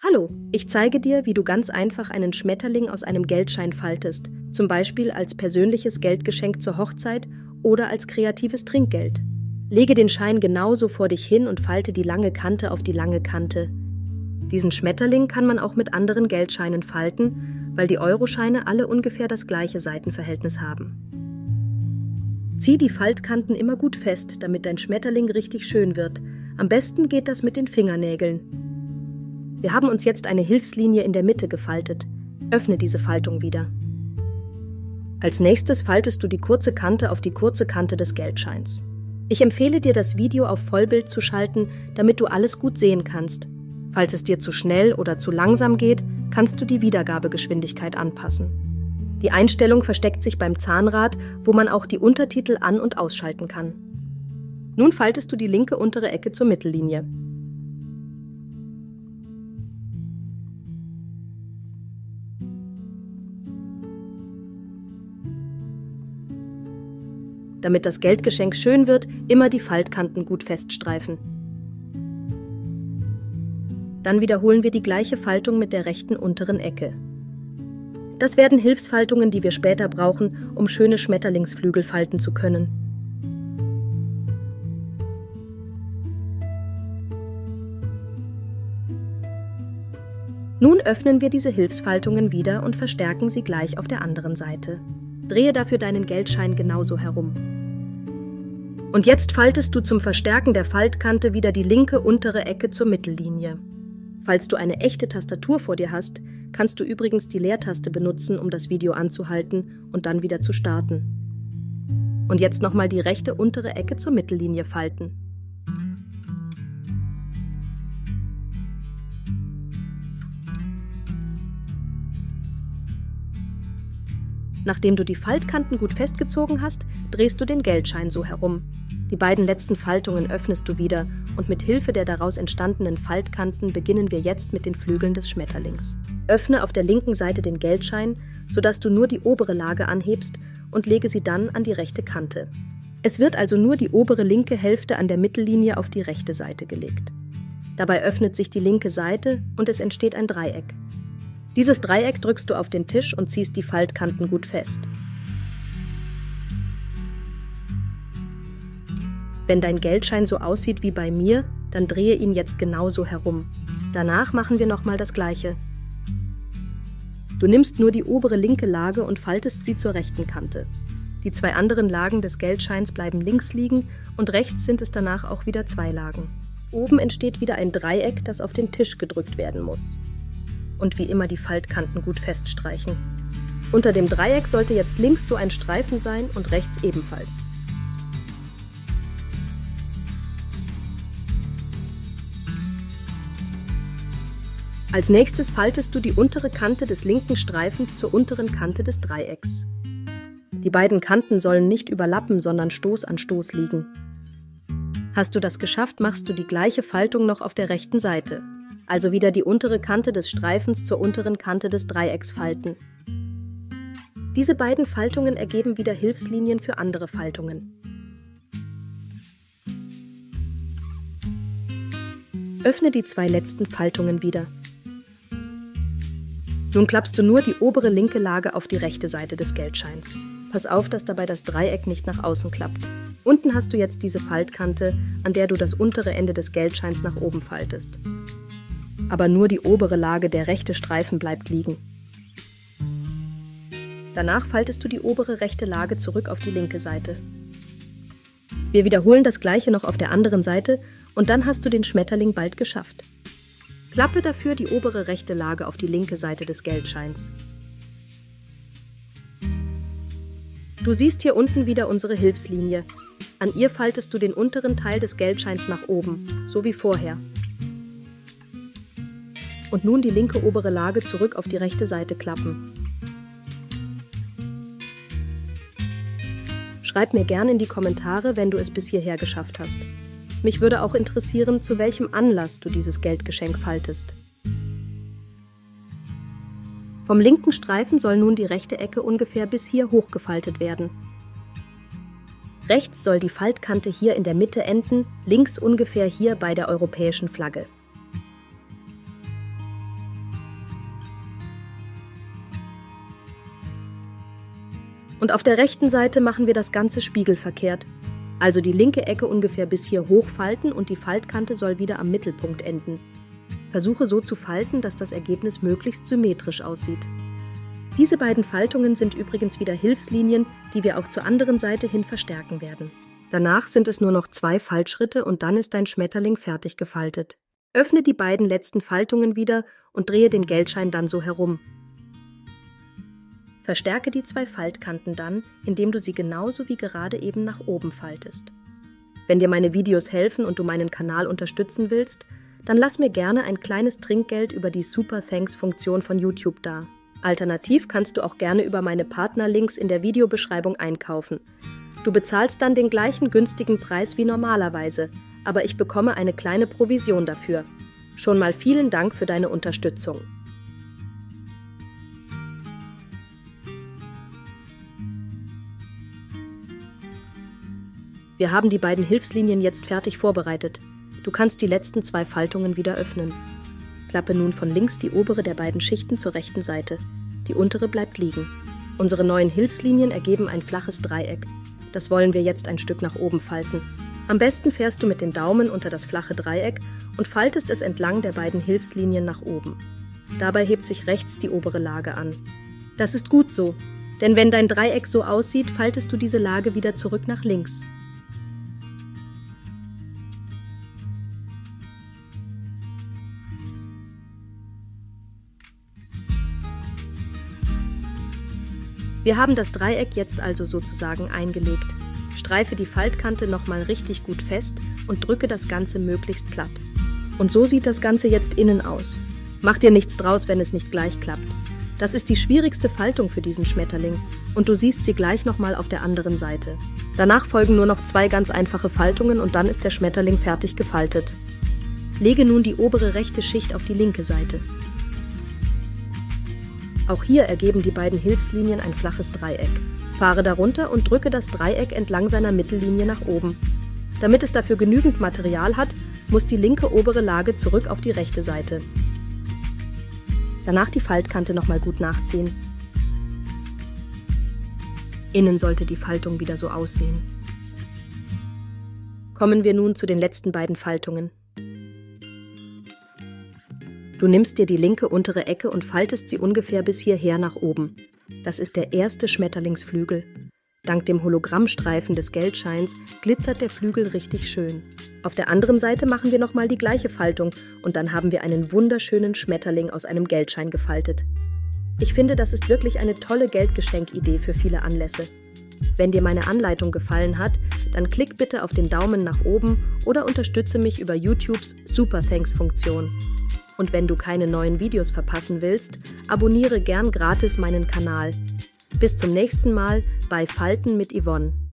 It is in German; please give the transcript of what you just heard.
Hallo, ich zeige dir, wie du ganz einfach einen Schmetterling aus einem Geldschein faltest, zum Beispiel als persönliches Geldgeschenk zur Hochzeit oder als kreatives Trinkgeld. Lege den Schein genauso vor dich hin und falte die lange Kante auf die lange Kante. Diesen Schmetterling kann man auch mit anderen Geldscheinen falten, weil die Euroscheine alle ungefähr das gleiche Seitenverhältnis haben. Zieh die Faltkanten immer gut fest, damit dein Schmetterling richtig schön wird. Am besten geht das mit den Fingernägeln. Wir haben uns jetzt eine Hilfslinie in der Mitte gefaltet. Öffne diese Faltung wieder. Als nächstes faltest du die kurze Kante auf die kurze Kante des Geldscheins. Ich empfehle dir, das Video auf Vollbild zu schalten, damit du alles gut sehen kannst. Falls es dir zu schnell oder zu langsam geht, kannst du die Wiedergabegeschwindigkeit anpassen. Die Einstellung versteckt sich beim Zahnrad, wo man auch die Untertitel an- und ausschalten kann. Nun faltest du die linke untere Ecke zur Mittellinie. Damit das Geldgeschenk schön wird, immer die Faltkanten gut feststreifen. Dann wiederholen wir die gleiche Faltung mit der rechten unteren Ecke. Das werden Hilfsfaltungen, die wir später brauchen, um schöne Schmetterlingsflügel falten zu können. Nun öffnen wir diese Hilfsfaltungen wieder und verstärken sie gleich auf der anderen Seite. Drehe dafür deinen Geldschein genauso herum. Und jetzt faltest du zum Verstärken der Faltkante wieder die linke untere Ecke zur Mittellinie. Falls du eine echte Tastatur vor dir hast, kannst du übrigens die Leertaste benutzen, um das Video anzuhalten und dann wieder zu starten. Und jetzt nochmal die rechte untere Ecke zur Mittellinie falten. Nachdem du die Faltkanten gut festgezogen hast, drehst du den Geldschein so herum. Die beiden letzten Faltungen öffnest du wieder und mit Hilfe der daraus entstandenen Faltkanten beginnen wir jetzt mit den Flügeln des Schmetterlings. Öffne auf der linken Seite den Geldschein, sodass du nur die obere Lage anhebst und lege sie dann an die rechte Kante. Es wird also nur die obere linke Hälfte an der Mittellinie auf die rechte Seite gelegt. Dabei öffnet sich die linke Seite und es entsteht ein Dreieck. Dieses Dreieck drückst du auf den Tisch und ziehst die Faltkanten gut fest. Wenn dein Geldschein so aussieht wie bei mir, dann drehe ihn jetzt genauso herum. Danach machen wir nochmal das Gleiche. Du nimmst nur die obere linke Lage und faltest sie zur rechten Kante. Die zwei anderen Lagen des Geldscheins bleiben links liegen und rechts sind es danach auch wieder zwei Lagen. Oben entsteht wieder ein Dreieck, das auf den Tisch gedrückt werden muss. Und wie immer die Faltkanten gut feststreichen. Unter dem Dreieck sollte jetzt links so ein Streifen sein und rechts ebenfalls. Als nächstes faltest du die untere Kante des linken Streifens zur unteren Kante des Dreiecks. Die beiden Kanten sollen nicht überlappen, sondern Stoß an Stoß liegen. Hast du das geschafft, machst du die gleiche Faltung noch auf der rechten Seite. Also wieder die untere Kante des Streifens zur unteren Kante des Dreiecks falten. Diese beiden Faltungen ergeben wieder Hilfslinien für andere Faltungen. Öffne die zwei letzten Faltungen wieder. Nun klappst du nur die obere linke Lage auf die rechte Seite des Geldscheins. Pass auf, dass dabei das Dreieck nicht nach außen klappt. Unten hast du jetzt diese Faltkante, an der du das untere Ende des Geldscheins nach oben faltest. Aber nur die obere Lage, der rechte Streifen, bleibt liegen. Danach faltest du die obere rechte Lage zurück auf die linke Seite. Wir wiederholen das Gleiche noch auf der anderen Seite und dann hast du den Schmetterling bald geschafft. Klappe dafür die obere rechte Lage auf die linke Seite des Geldscheins. Du siehst hier unten wieder unsere Hilfslinie. An ihr faltest du den unteren Teil des Geldscheins nach oben, so wie vorher. Und nun die linke obere Lage zurück auf die rechte Seite klappen. Schreib mir gerne in die Kommentare, wenn du es bis hierher geschafft hast. Mich würde auch interessieren, zu welchem Anlass du dieses Geldgeschenk faltest. Vom linken Streifen soll nun die rechte Ecke ungefähr bis hier hochgefaltet werden. Rechts soll die Faltkante hier in der Mitte enden, links ungefähr hier bei der europäischen Flagge. Und auf der rechten Seite machen wir das Ganze spiegelverkehrt. Also die linke Ecke ungefähr bis hier hochfalten und die Faltkante soll wieder am Mittelpunkt enden. Versuche so zu falten, dass das Ergebnis möglichst symmetrisch aussieht. Diese beiden Faltungen sind übrigens wieder Hilfslinien, die wir auch zur anderen Seite hin verstärken werden. Danach sind es nur noch 2 Faltschritte und dann ist dein Schmetterling fertig gefaltet. Öffne die beiden letzten Faltungen wieder und drehe den Geldschein dann so herum. Verstärke die 2 Faltkanten dann, indem du sie genauso wie gerade eben nach oben faltest. Wenn dir meine Videos helfen und du meinen Kanal unterstützen willst, dann lass mir gerne ein kleines Trinkgeld über die Super Thanks-Funktion von YouTube da. Alternativ kannst du auch gerne über meine Partnerlinks in der Videobeschreibung einkaufen. Du bezahlst dann den gleichen günstigen Preis wie normalerweise, aber ich bekomme eine kleine Provision dafür. Schon mal vielen Dank für deine Unterstützung. Wir haben die beiden Hilfslinien jetzt fertig vorbereitet. Du kannst die letzten 2 Faltungen wieder öffnen. Klappe nun von links die obere der beiden Schichten zur rechten Seite. Die untere bleibt liegen. Unsere neuen Hilfslinien ergeben ein flaches Dreieck. Das wollen wir jetzt ein Stück nach oben falten. Am besten fährst du mit den Daumen unter das flache Dreieck und faltest es entlang der beiden Hilfslinien nach oben. Dabei hebt sich rechts die obere Lage an. Das ist gut so, denn wenn dein Dreieck so aussieht, faltest du diese Lage wieder zurück nach links. Wir haben das Dreieck jetzt also sozusagen eingelegt. Streife die Faltkante nochmal richtig gut fest und drücke das Ganze möglichst platt. Und so sieht das Ganze jetzt innen aus. Mach dir nichts draus, wenn es nicht gleich klappt. Das ist die schwierigste Faltung für diesen Schmetterling und du siehst sie gleich nochmal auf der anderen Seite. Danach folgen nur noch 2 ganz einfache Faltungen und dann ist der Schmetterling fertig gefaltet. Lege nun die obere rechte Schicht auf die linke Seite. Auch hier ergeben die beiden Hilfslinien ein flaches Dreieck. Fahre darunter und drücke das Dreieck entlang seiner Mittellinie nach oben. Damit es dafür genügend Material hat, muss die linke obere Lage zurück auf die rechte Seite. Danach die Faltkante nochmal gut nachziehen. Innen sollte die Faltung wieder so aussehen. Kommen wir nun zu den letzten beiden Faltungen. Du nimmst dir die linke untere Ecke und faltest sie ungefähr bis hierher nach oben. Das ist der erste Schmetterlingsflügel. Dank dem Hologrammstreifen des Geldscheins glitzert der Flügel richtig schön. Auf der anderen Seite machen wir nochmal die gleiche Faltung und dann haben wir einen wunderschönen Schmetterling aus einem Geldschein gefaltet. Ich finde, das ist wirklich eine tolle Geldgeschenkidee für viele Anlässe. Wenn dir meine Anleitung gefallen hat, dann klick bitte auf den Daumen nach oben oder unterstütze mich über YouTubes Super Thanks-Funktion. Und wenn du keine neuen Videos verpassen willst, abonniere gern gratis meinen Kanal. Bis zum nächsten Mal bei Falten mit Yvonne.